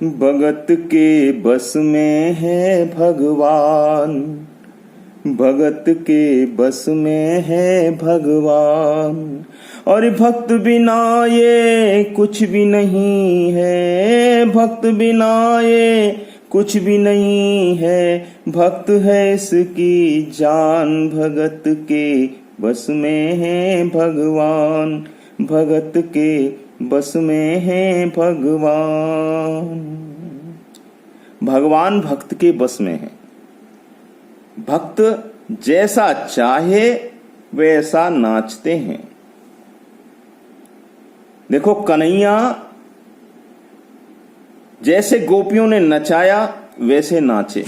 भगत के बस में है भगवान, भगत के बस में है भगवान। और भक्त बिना ये कुछ भी नहीं है, भक्त बिना ये कुछ भी नहीं है। भक्त है इसकी जान, भगत के बस में है भगवान, भगत के बस में है भगवान। भगवान भक्त के बस में है। भक्त जैसा चाहे वैसा नाचते हैं। देखो, कन्हैया जैसे गोपियों ने नचाया वैसे नाचे।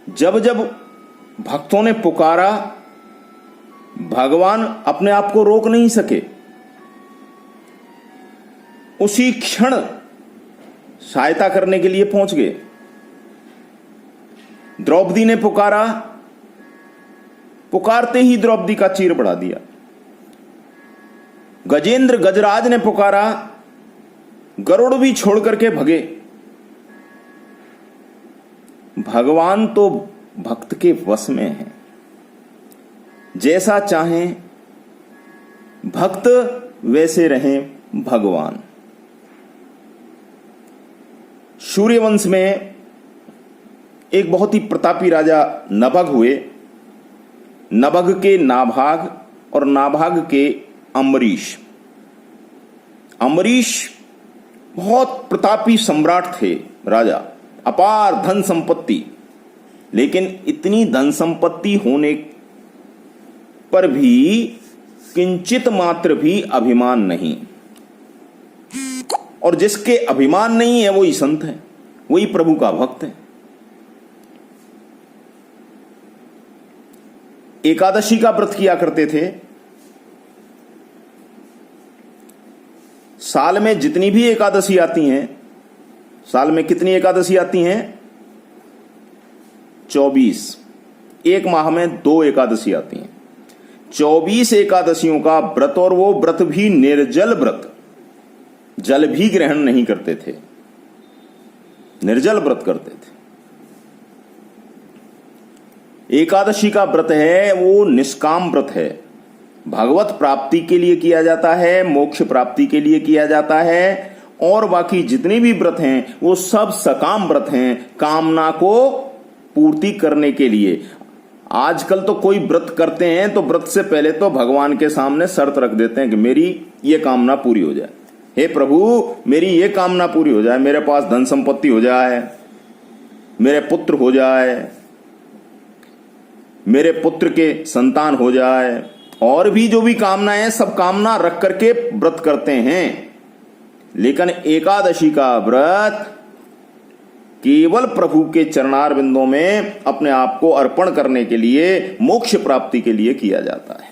जब जब भक्तों ने पुकारा, भगवान अपने आप को रोक नहीं सके, उसी क्षण सहायता करने के लिए पहुंच गए। द्रौपदी ने पुकारा, पुकारते ही द्रौपदी का चीर बढ़ा दिया। गजेंद्र गजराज ने पुकारा, गरुड़ भी छोड़ करके भगे। भगवान तो भक्त के वश में है, जैसा चाहें भक्त वैसे रहें भगवान। सूर्यवंश में एक बहुत ही प्रतापी राजा नभग हुए। नभग के नाभाग और नाभाग के अम्बरीश। अम्बरीश बहुत प्रतापी सम्राट थे, राजा, अपार धन संपत्ति। लेकिन इतनी धन संपत्ति होने पर भी किंचित मात्र भी अभिमान नहीं। और जिसके अभिमान नहीं है वही संत है, वही प्रभु का भक्त है। एकादशी का व्रत किया करते थे। साल में जितनी भी एकादशी आती हैं, साल में कितनी एकादशी आती हैं? 24। एक माह में 2 एकादशी आती हैं। 24 एकादशियों का व्रत, और वो व्रत भी निर्जल व्रत, जल भी ग्रहण नहीं करते थे, निर्जल व्रत करते थे। एकादशी का व्रत है वो निष्काम व्रत है, भगवत प्राप्ति के लिए किया जाता है, मोक्ष प्राप्ति के लिए किया जाता है। और बाकी जितने भी व्रत हैं वो सब सकाम व्रत हैं, कामना को पूर्ति करने के लिए। आजकल तो कोई व्रत करते हैं तो व्रत से पहले तो भगवान के सामने शर्त रख देते हैं कि मेरी ये कामना पूरी हो जाए, हे प्रभु मेरी ये कामना पूरी हो जाए, मेरे पास धन संपत्ति हो जाए, मेरे पुत्र हो जाए, मेरे पुत्र के संतान हो जाए, और भी जो भी कामना है सब कामना रख करके व्रत करते हैं। लेकिन एकादशी का व्रत केवल प्रभु के चरणार बिंदों में अपने आप को अर्पण करने के लिए, मोक्ष प्राप्ति के लिए किया जाता है।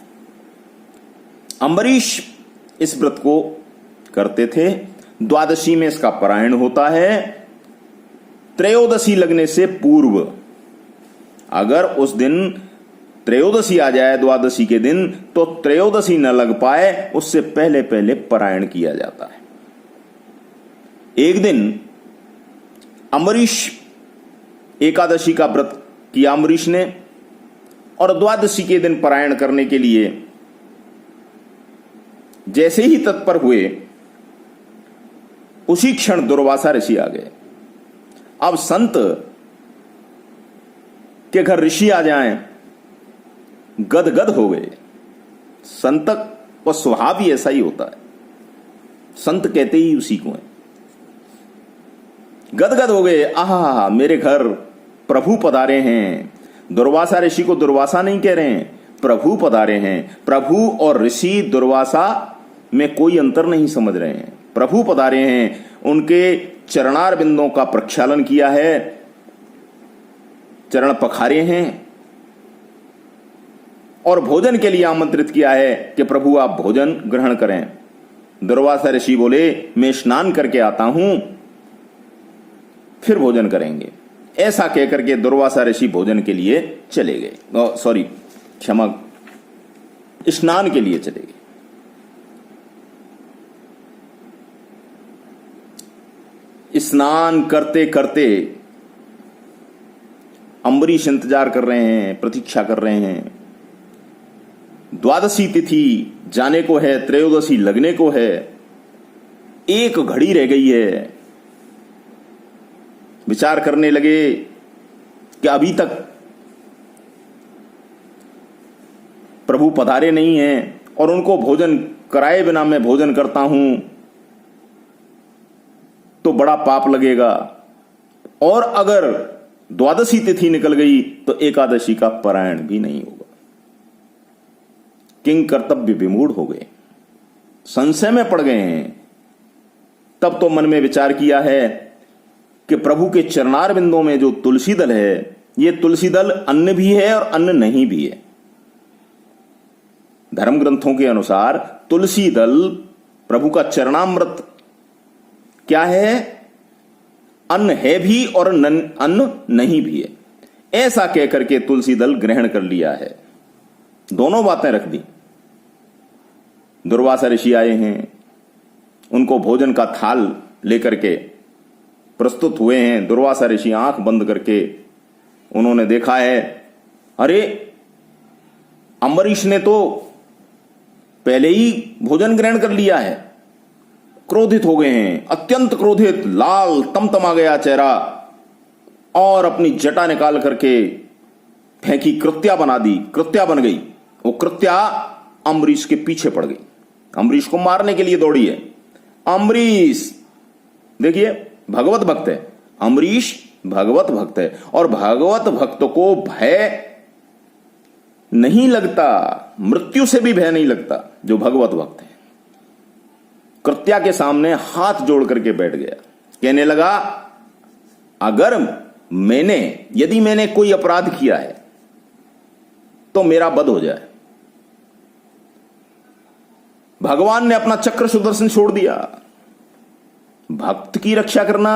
अम्बरीश इस व्रत को करते थे। द्वादशी में इसका पारायण होता है। त्रयोदशी लगने से पूर्व, अगर उस दिन त्रयोदशी आ जाए द्वादशी के दिन, तो त्रयोदशी न लग पाए उससे पहले पहले पारायण किया जाता है। एक दिन अम्बरीश एकादशी का व्रत किया अम्बरीश ने, और द्वादशी के दिन पारायण करने के लिए जैसे ही तत्पर हुए, उसी क्षण दुर्वासा ऋषि आ गए। अब संत के घर ऋषि आ जाएं, गदगद हो गए। संत का स्वभाव ही ऐसा ही होता है, संत कहते ही उसी को है। गदगद हो गए, आहा मेरे घर प्रभु पधारे हैं। दुर्वासा ऋषि को दुर्वासा नहीं कह रहे हैं, प्रभु पधारे हैं। प्रभु और ऋषि दुर्वासा में कोई अंतर नहीं समझ रहे हैं। प्रभु पधारे हैं, उनके चरणार बिंदों का प्रक्षालन किया है, चरण पखारे हैं, और भोजन के लिए आमंत्रित किया है कि प्रभु आप भोजन ग्रहण करें। दुर्वासा ऋषि बोले मैं स्नान करके आता हूं, फिर भोजन करेंगे। ऐसा कहकर के दुर्वासा ऋषि भोजन के लिए चले गए, सॉरी क्षमा, स्नान के लिए चले गए। स्नान करते करते अम्बरीश इंतजार कर रहे हैं, प्रतीक्षा कर रहे हैं। द्वादशी तिथि जाने को है, त्रयोदशी लगने को है, एक घड़ी रह गई है। विचार करने लगे कि अभी तक प्रभु पधारे नहीं हैं और उनको भोजन कराए बिना मैं भोजन करता हूं तो बड़ा पाप लगेगा, और अगर द्वादशी तिथि निकल गई तो एकादशी का पारायण भी नहीं होगा। किंग कर्तव्य विमूढ़ हो गए, संशय में पड़ गए हैं। तब तो मन में विचार किया है कि प्रभु के चरणार बिंदों में जो तुलसी दल है, ये तुलसी दल अन्न भी है और अन्न नहीं भी है। धर्म ग्रंथों के अनुसार तुलसी दल प्रभु का चरणामृत क्या है, अन्न है भी और अन्न नहीं भी है। ऐसा कहकर के तुलसी दल ग्रहण कर लिया है। दोनों बातें रख दी। दुर्वासा ऋषि आए हैं, उनको भोजन का थाल लेकर के प्रस्तुत हुए हैं। दुर्वासा ऋषि आंख बंद करके उन्होंने देखा है, अरे अम्बरीश ने तो पहले ही भोजन ग्रहण कर लिया है। क्रोधित हो गए हैं, अत्यंत क्रोधित, लाल तमतमा गया चेहरा, और अपनी जटा निकाल करके फेंकी, कृत्या बना दी। कृत्या बन गई। वो कृत्या अम्बरीश के पीछे पड़ गई, अम्बरीश को मारने के लिए दौड़ी है। अम्बरीश देखिए भगवत भक्त है, अम्बरीश भगवत भक्त है, और भगवत भक्त को भय नहीं लगता, मृत्यु से भी भय नहीं लगता जो भगवत भक्त है। कृत्या के सामने हाथ जोड़ करके बैठ गया, कहने लगा, अगर यदि मैंने कोई अपराध किया है तो मेरा वध हो जाए। भगवान ने अपना चक्र सुदर्शन छोड़ दिया। भक्त की रक्षा करना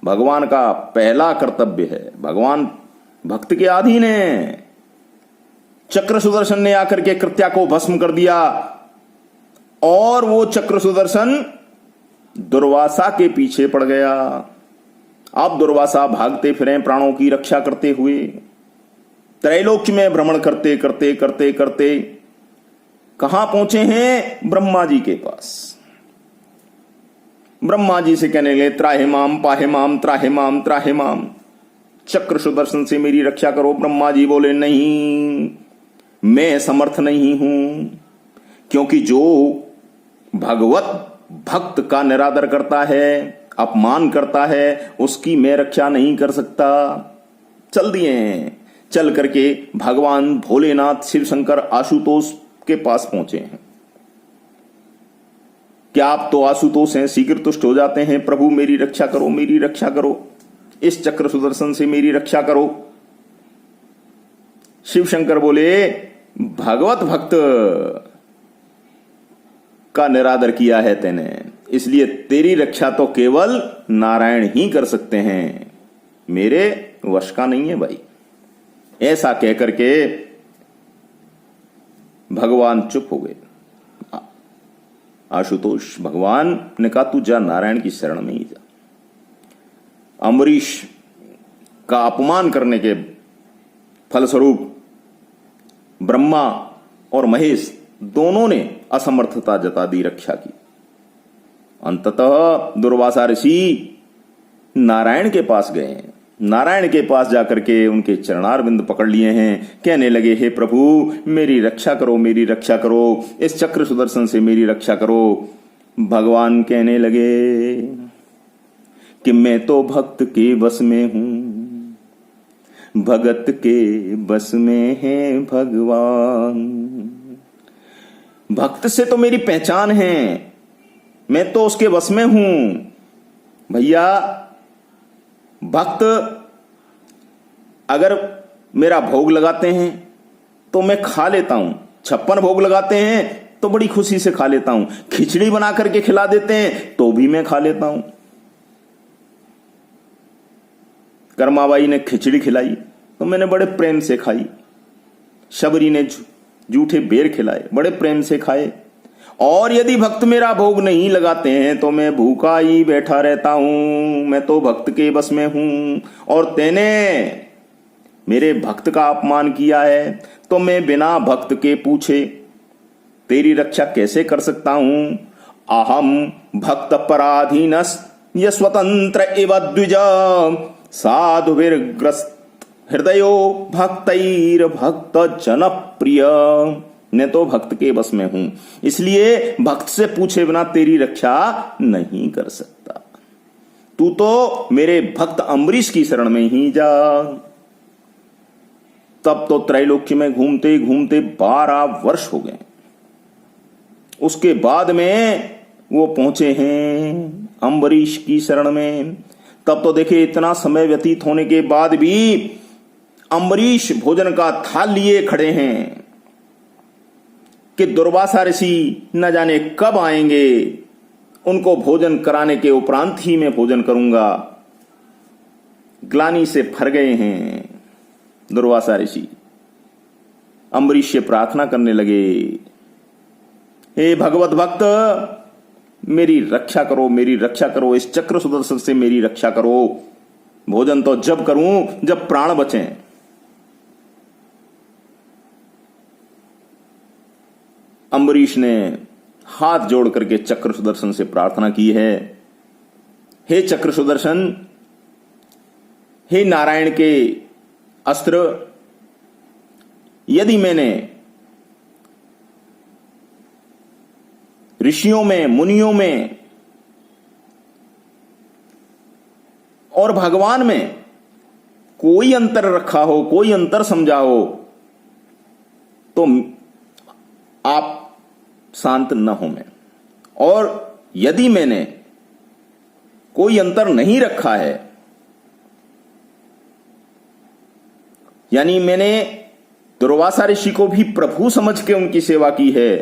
भगवान का पहला कर्तव्य है। भगवान भक्त के अधीन है। चक्र सुदर्शन ने आकर के कृत्या को भस्म कर दिया, और वो चक्र सुदर्शन दुर्वासा के पीछे पड़ गया। अब दुर्वासा भागते फिरे प्राणों की रक्षा करते हुए, त्रैलोक में भ्रमण करते करते करते करते कहां पहुंचे हैं? ब्रह्मा जी के पास। ब्रह्मा जी से कहने लगे, त्राहे माम पाहे माम त्राहे माम त्राहे माम, चक्र सुदर्शन से मेरी रक्षा करो। ब्रह्मा जी बोले, नहीं, मैं समर्थ नहीं हूं, क्योंकि जो भगवत भक्त का निरादर करता है, अपमान करता है, उसकी मैं रक्षा नहीं कर सकता। चल दिए हैं। चल करके भगवान भोलेनाथ शिव शंकर आशुतोष के पास पहुंचे हैं। क्या आप तो आशुतोष हैं, शीघ्र तुष्ट हो जाते हैं, प्रभु मेरी रक्षा करो, मेरी रक्षा करो, इस चक्र सुदर्शन से मेरी रक्षा करो। शिव शंकर बोले, भगवत भक्त का निरादर किया है तेने, इसलिए तेरी रक्षा तो केवल नारायण ही कर सकते हैं, मेरे वश का नहीं है भाई। ऐसा कहकर के भगवान चुप हो गए। आशुतोष, भगवान ने कहा, तू जा, नारायण की शरण में ही जा। अम्बरीश का अपमान करने के फलस्वरूप ब्रह्मा और महेश दोनों ने असमर्थता जता दी रक्षा की। अंततः दुर्वासा ऋषि नारायण के पास गए हैं। नारायण के पास जाकर के उनके चरणारविंद पकड़ लिए हैं, कहने लगे, हे प्रभु मेरी रक्षा करो, मेरी रक्षा करो, इस चक्र सुदर्शन से मेरी रक्षा करो। भगवान कहने लगे कि मैं तो भक्त के बस में हूं, भगत के बस में है भगवान। भक्त से तो मेरी पहचान है, मैं तो उसके बस में हूं। भैया, भक्त अगर मेरा भोग लगाते हैं तो मैं खा लेता हूं, 56 भोग लगाते हैं तो बड़ी खुशी से खा लेता हूं, खिचड़ी बना करके खिला देते हैं तो भी मैं खा लेता हूं। कर्माबाई ने खिचड़ी खिलाई तो मैंने बड़े प्रेम से खाई, शबरी ने जूठे बेर खिलाए, बड़े प्रेम से खाए, और यदि भक्त मेरा भोग नहीं लगाते हैं तो मैं भूखा ही बैठा रहता हूं। मैं तो भक्त के बस में हूं, और तेने मेरे भक्त का अपमान किया है तो मैं बिना भक्त के पूछे तेरी रक्षा कैसे कर सकता हूं। अहम भक्त पराधीनस ये स्वतंत्र इव द्विज साधुभिर्ग्रस्त हृदयो भक्तैर भक्त जनप्रिय। मैं तो भक्त के बस में हूं, इसलिए भक्त से पूछे बिना तेरी रक्षा नहीं कर सकता। तू तो मेरे भक्त अम्बरीश की शरण में ही जा। तब तो त्रैलोक्य में घूमते घूमते 12 वर्ष हो गए। उसके बाद में वो पहुंचे हैं अम्बरीश की शरण में। तब तो देखिए इतना समय व्यतीत होने के बाद भी अम्बरीश भोजन का थाल लिए खड़े हैं कि दुर्वासा ऋषि न जाने कब आएंगे, उनको भोजन कराने के उपरांत ही मैं भोजन करूंगा। ग्लानि से भर गए हैं दुर्वासा ऋषि। अम्बरीश से प्रार्थना करने लगे, हे भगवत भक्त मेरी रक्षा करो, मेरी रक्षा करो, इस चक्र सुदर्शन से मेरी रक्षा करो। भोजन तो जब करूं जब प्राण बचें। अम्बरीश ने हाथ जोड़ करके चक्र सुदर्शन से प्रार्थना की है, हे चक्र सुदर्शन, हे नारायण के अस्त्र, यदि मैंने ऋषियों में, मुनियों में और भगवान में कोई अंतर रखा हो, कोई अंतर समझा हो, तो आप शांत न हो में। और यदि मैंने कोई अंतर नहीं रखा है, यानी मैंने दुर्वासा ऋषि को भी प्रभु समझ के उनकी सेवा की है,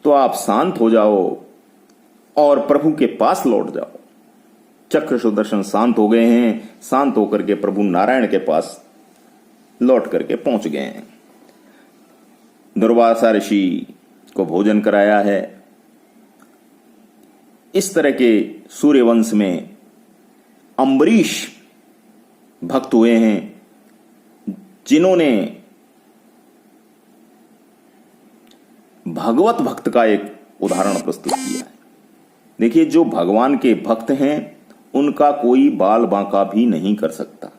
तो आप शांत हो जाओ और प्रभु के पास लौट जाओ। चक्र सुदर्शन शांत हो गए हैं। शांत होकर के प्रभु नारायण के पास लौट करके पहुंच गए हैं। दुर्वासा ऋषि को भोजन कराया है। इस तरह के सूर्यवंश में अम्बरीश भक्त हुए हैं जिन्होंने भगवत भक्त का एक उदाहरण प्रस्तुत किया है। देखिए, जो भगवान के भक्त हैं उनका कोई बाल बांका भी नहीं कर सकता।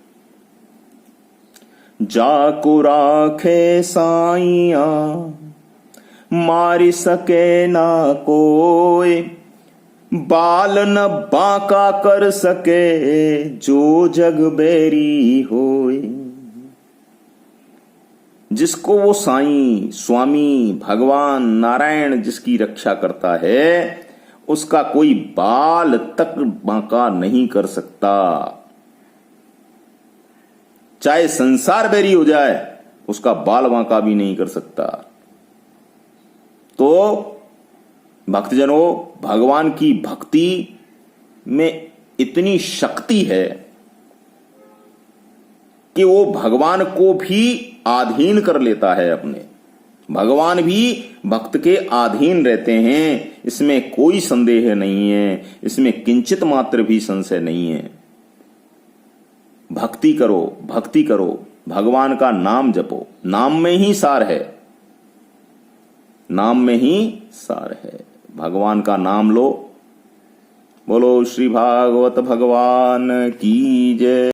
जाको राखे साइया मारी सके ना कोई, बाल न बांका कर सके जो जग बेरी होए। जिसको वो साईं, स्वामी, भगवान नारायण जिसकी रक्षा करता है, उसका कोई बाल तक बांका नहीं कर सकता। चाहे संसार बैरी हो जाए, उसका बाल बांका भी नहीं कर सकता। तो भक्तजनों, भगवान की भक्ति में इतनी शक्ति है कि वो भगवान को भी अधीन कर लेता है अपने। भगवान भी भक्त के अधीन रहते हैं, इसमें कोई संदेह नहीं है, इसमें किंचित मात्र भी संशय नहीं है। भक्ति करो, भक्ति करो, भगवान का नाम जपो। नाम में ही सार है, नाम में ही सार है। भगवान का नाम लो। बोलो श्री भागवत भगवान की जय।